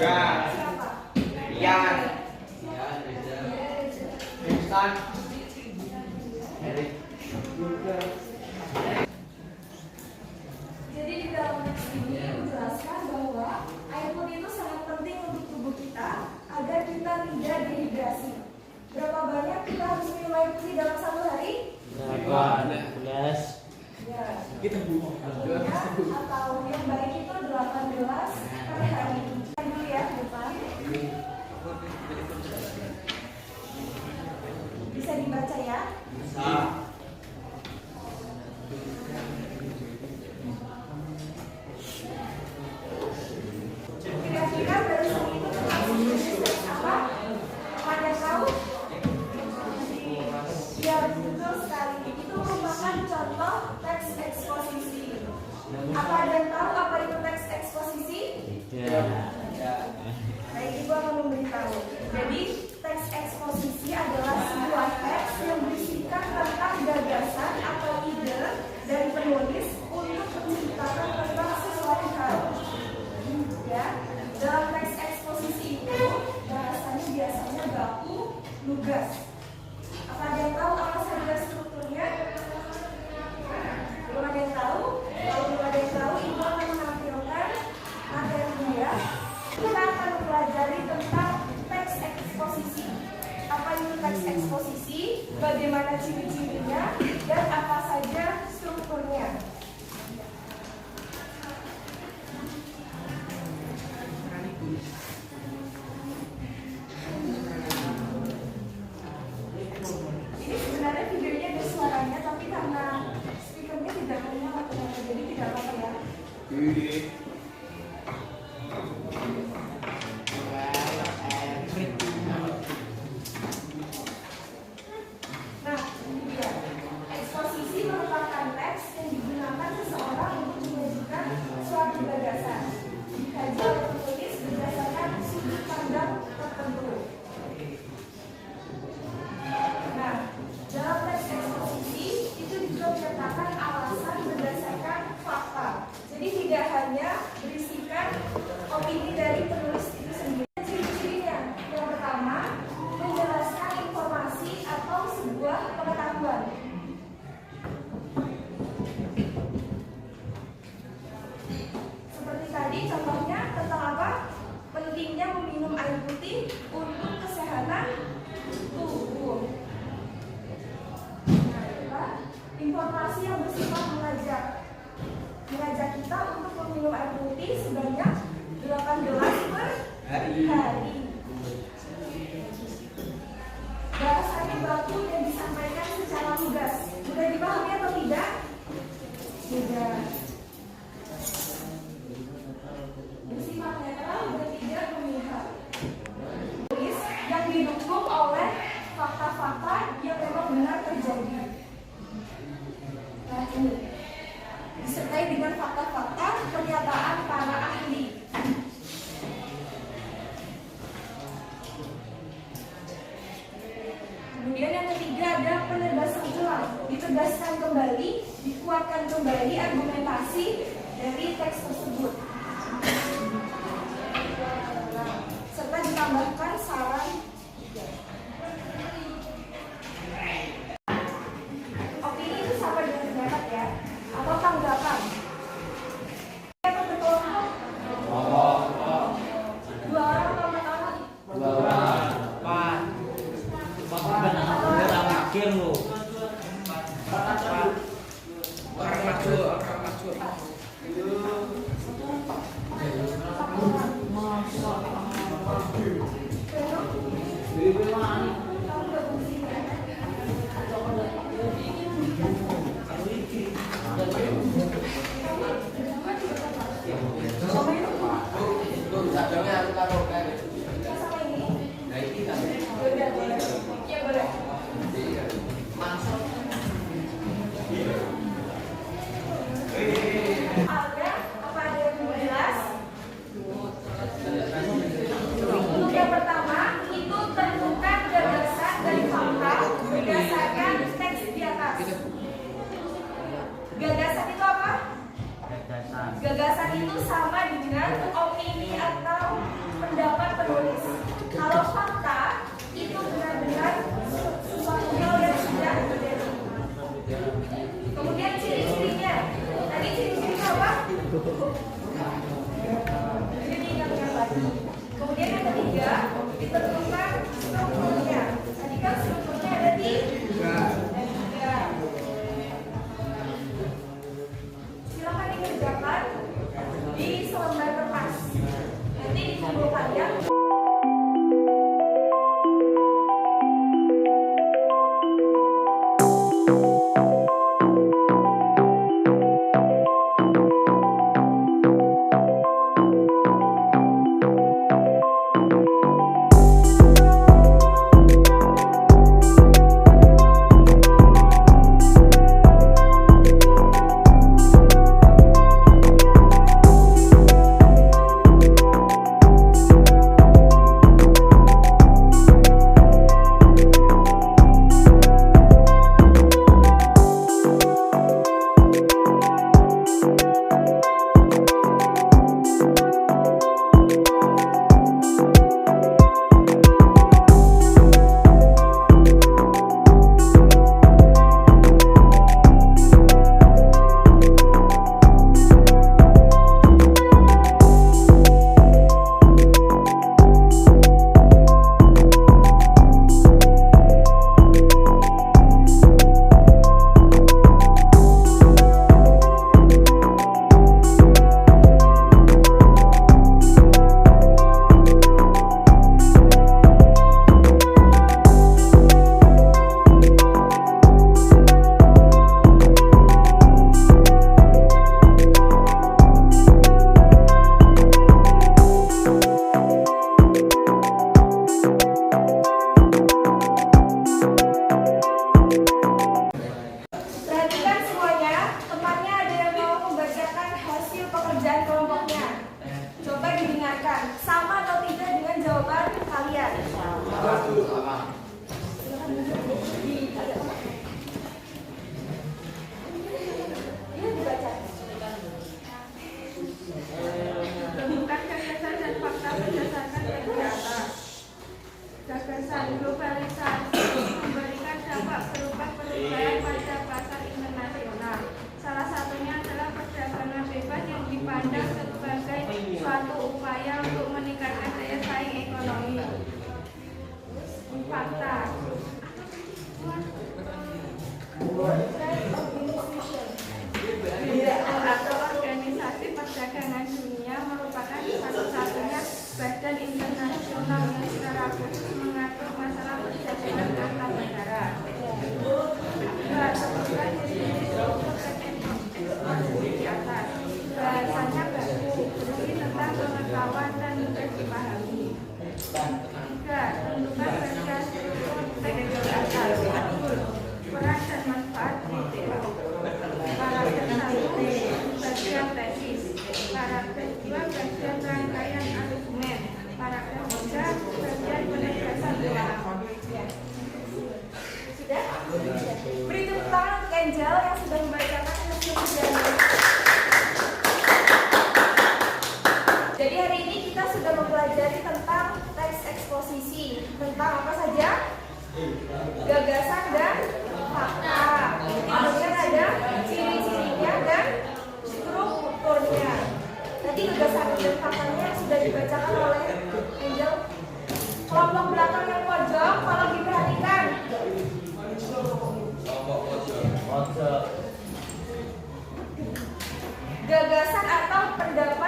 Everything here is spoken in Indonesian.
Siapa? Ian. Tristan. Erik. Jadi di dalam teks ini menjelaskan bahwa air putih itu sangat penting untuk tubuh kita agar kita tidak dehidrasi. Berapa banyak kita harus minum air putih dalam satu hari? Berapa? 11. Ya. Kita buang. Atau yang baik itu 8 gelas per hari. Kita dulu ya ke depan. Bisa dibaca ya? Kira-kira barusan itu termasuk jenis apa? Ada tahu? Ya betul sekali. Itu merupakan contoh teks eksposisi. Apa ada yang tahu apa itu teks eksposisi? Ya. Baik, Ibu akan memberitahu. Jadi teks eksposisi adalah sebuah teks yang berisikan tentang gagasan atau ide dari penulis untuk menceritakan tentang sesuatu hal. Ya, dalam teks eksposisi itu bahasanya biasanya baku, lugas. Apa ada yang tahu apa saja strukturnya? Belum ada yang tahu? Kalau belum ada yang tahu, Ibu akan menampilkan materinya. Kita akan mempelajari tentang teks eksposisi. Apa itu teks eksposisi? Bagaimana ciri-cirinya? Dan apa saja strukturnya? Ini sebenarnya videonya ada suaranya, tapi karena speakernya tidak menyala, jadi tidak apa-apa ya. Nah, ini dia. Eksposisi merupakan teks yang digunakan seseorang untuk menyajikan suatu gagasan. Dikaji oleh penulis berdasarkan sudut pandang tertentu. Nah, dalam teks eksposisi itu juga menyatakan alasan berdasarkan fakta. Jadi tidak hanya berisikan opini dari penulis itu sendiri. Ciri-cirinya, yang pertama, menjelaskan informasi atau sebuah pengetahuan. Seperti tadi contohnya tentang apa? Pentingnya meminum air putih untuk kesehatan tubuh. Nah, itulah informasi yang bersifat mengajak kita untuk meminum air putih sebanyak 8 gelas per hari. Bahasanya baku dan disampaikan secara lugas. Sudah dipahami atau tidak? Tidak. Bersifat netral dan tidak memihak. Tulis yang didukung oleh fakta-fakta yang memang benar terjadi. Nah, ini disertai dengan fakta-fakta pernyataan para ahli. Kemudian yang ketiga ada penegasan ulang, ditegaskan kembali, dikuatkan kembali argumentasi dari teks tersebut, serta ditambahkan saran. Opini itu sama dengan pendapat ya, atau tanggapan. Apa berkelompok? Dua orang atau empat orang? Mikir lu. Orang macul. Yang pertama itu tentukan kalian. Perhatikan semuanya, tempatnya ada yang mau membacakan hasil pekerjaan kelompoknya. Coba didengarkan, sama atau tidak dengan jawaban kalian? Iya, dibaca. Temukan gagasan dan fakta berdasarkan yang di atas. Gagasan globalisasi memberikan dampak berupa perubahan pada pasar internasional. Salah satunya adalah perdagangan bebas yang dipandang sebagai suatu upaya untuk meningkatkan daya saing ekonomi. Fakta. Atau organisasi perdagangan dunia merupakan satu-satunya badan internasional yang secara khusus mengatur masalah perdagangan antar negara. Sebutkan jenis struktur ekspor di atas. Bahasanya baku, berisi tentang pengetahuan dan mudah dipahami. 3. Tentukan bagian struktur teknik atas. Peran dan manfaat BTO. Paragraf 1 bagian tesis. Paragraf 2 bagian rangkaian argumen. Paragraf 3 bagian penegasan ulang. Sudah? Beri tepuk tangan untuk Angel yang sudah membacakan hasil ujiannya. Jadi hari ini kita sudah mempelajari tentang teks eksposisi. Tentang apa saja? Gagasan dan fakta. Kemudian ada ciri-cirinya dan strukturnya. Nanti gagasan dan faktanya sudah dibacakan oleh Angel. Kelompok belakang yang pojok, kalau diperhatikan. Pojok. Gagasan atau pendapat